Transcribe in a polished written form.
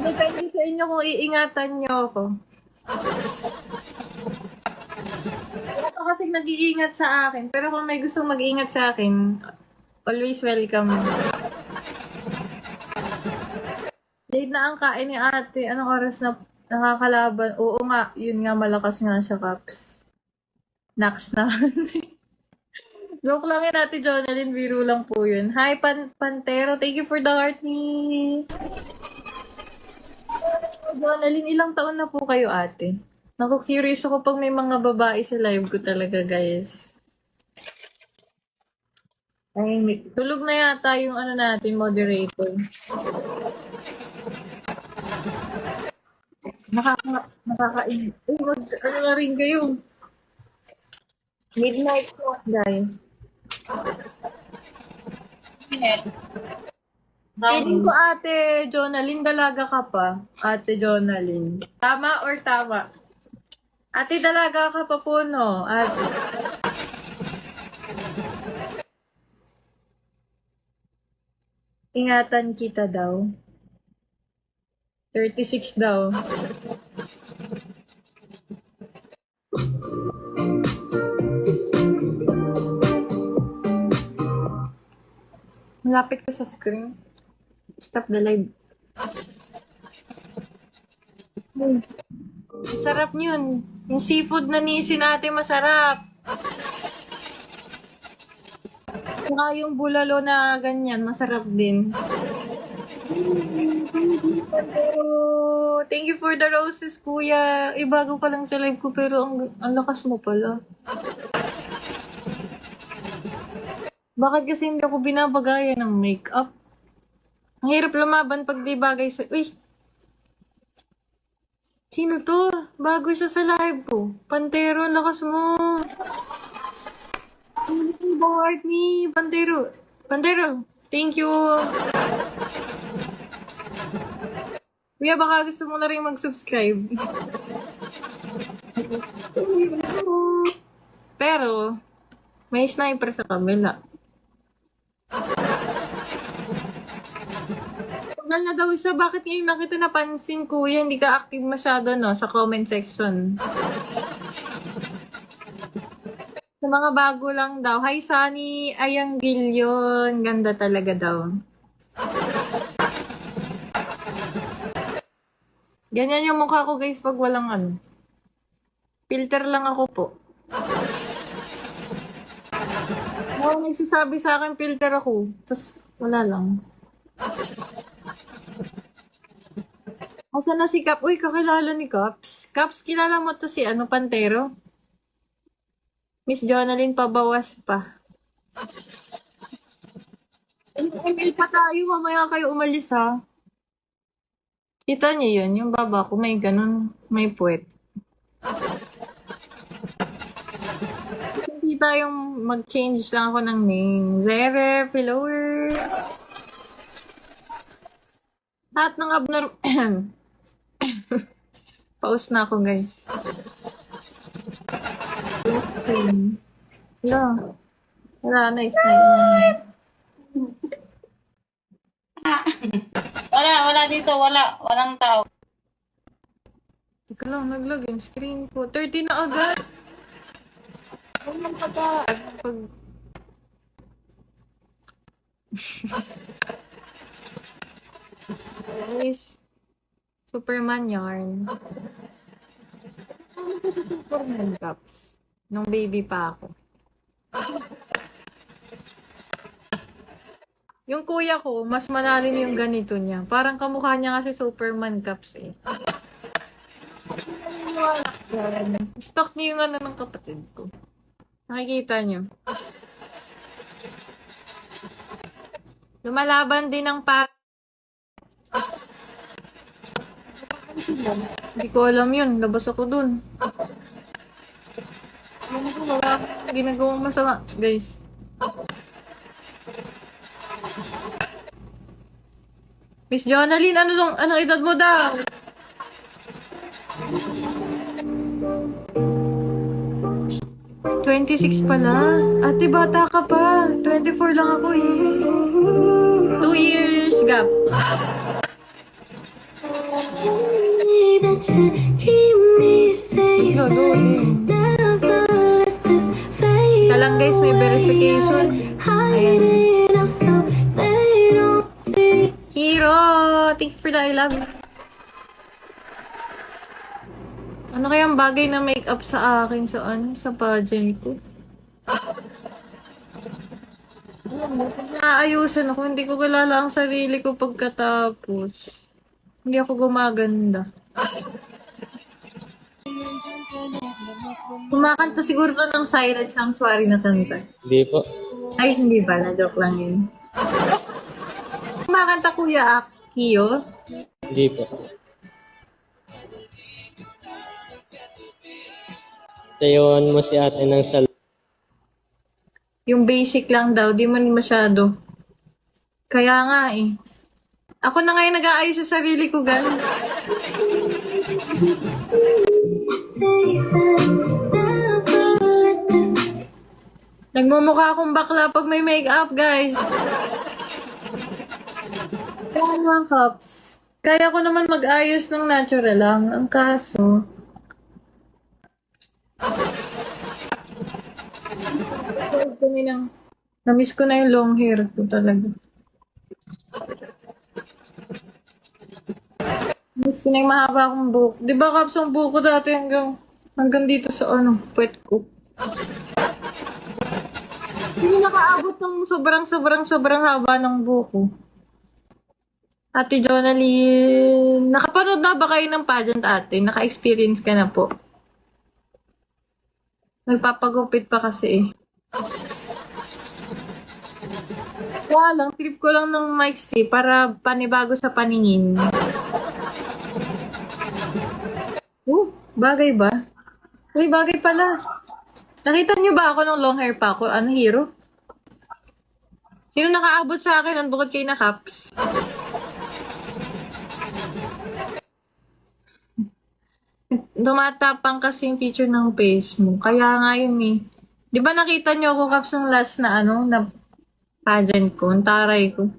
Depende sa inyo kung iingatan niyo ako. Wala pa kasing nag-iingat sa akin. Pero kung may gustong mag-iingat sa akin, always welcome. Late na ang kain ni ate. Anong oras na nakakalaban? Oo nga, yun nga, malakas nga siya, Caps. Nax na. Joke lang yun, ate Jonalyn. Biro lang po yun. Hi, Pantero. Thank you for the heart ni... Jonalyn, ilang taon na po kayo, ate? Naku, curious ako pag may mga babae sa live ko talaga, guys. Ay, tulog na yata yung ano natin, moderator. Nakakain. Ano na rin kayo? Midnight snack, guys. Feeling ko, ate Jonalyn, dalaga ka pa. Ate Jonalyn. Tama or tama? Ate, dalaga ka pa po, no? Ate. Ingatan kita daw. 36 daw. Malapit ka sa screen. Stop the live. Masarap yun. Yung seafood na nisi natin masarap. Saka yung bulalo na ganyan, masarap din. Pero, thank you for the roses, kuya. Bago ka lang sa live ko, pero ang lakas mo pala. Bakit kasi hindi ako binabagayan ng makeup? Ang hirap lumaban pag di bagay sa... Uy! Sino to? Bago siya sa live ko. Pantero, ang lakas mo. Baward ni Pantero. Pantero, thank you. Kuya, baka gusto mo na rin mag-subscribe. Pero, may sniper sa kabila. Tagal na daw siya. Bakit ngayon lang kita napansin, kuya? Hindi ka active masyado, no? Sa comment section. Sa mga bago lang daw. Hi, Sunny. Ayang Gilyon. Ganda talaga daw. Ganyan yung mukha ko, guys, pag walang ano. Filter lang ako po. Oo, nagsasabi sa akin, filter ako. Tapos, wala lang. Asan na si Cap? Uy, kakilala ni Caps. Caps, kilala mo to si ano, Pantero? Miss Jonalyn, pabawas pa. Email pa tayo, mamaya kayo umalis ha. Kita niyo yun, yung baba ko may ganun, may puwet. Hindi tayong mag-change lang ako ng name. Zere, Pillower. Lahat ng Pause na ako, guys. Wala. Wala, nice na yun. Wala dito, walang tao. Teka lang, naglag yung screen ko. 30 na agad. Ano pa ba? Pag... Guys, Superman yarn. Ano ko sa Superman cups? Nung baby pa ako. Yung kuya ko, mas malalim yung ganito niya. Parang kamukha niya kasi Superman cups eh. Stock niyo yung ano ng kapatid ko. Nakikita niyo. Lumalaban din ng Hindi ko alam yun. Labas ako dun. Alam ko, wala akong ginagawang masama. Guys. Miss Jonalyn, anong edad mo daw? "26 pala. Ate, bata ka pa. 24 lang ako eh. 2 years gap. keep me safe and Loading. never let this fade Kaya lang guys, may verification. Ayan. hiding out so they don't see. Hero! Thank you for the I love you. Ano kayang bagay na make-up sa akin sa pageant ko? Naayusan ako, hindi ko kilala ang sarili ko pagkatapos. Hindi ako gumaganda. Kumakanta siguro to ng Silent Sanctuary na kanta. Hindi po. Ay, hindi ba? Na-joke lang yun. Kumakanta Kuya Akio. Hindi po. Sayawan mo si ate ng sal... Yung basic lang daw, di man masyado. Kaya nga eh. Ako na ngayon nag-aayos sa sarili ko, gan. Safe and never let this Nagmumukha akong bakla pag may makeup, guys. Kaya mga cups. Kaya ko naman mag-ayos ng natural lang. Ang kaso... Namiss ko na yung long hair ko talaga. Namiss ko na yung mahaba akong buhok. Di ba, Kaps, ang buhok ko dati hanggang dito sa puwet ko. Hindi nakaabot ng sobrang haba ng buhok ko. Ate Jonalyn, nakapanood na ba kayo ng pageant, ate? Naka-experience ka na po. Nagpapagupit pa kasi eh. Kaya lang, trip ko lang ng Mixie para panibago sa paningin. Bagay ba? Uy, bagay pala. Nakita niyo ba ako ng long hair pa ako? Ano, hero? Sino nakaabot sa akin ang bukod kay na Caps? Tumatapang kasi yung feature ng face mo. Kaya nga yun eh. Di ba nakita niyo ako, Caps, ng last na na pageant ko, ang taray ko.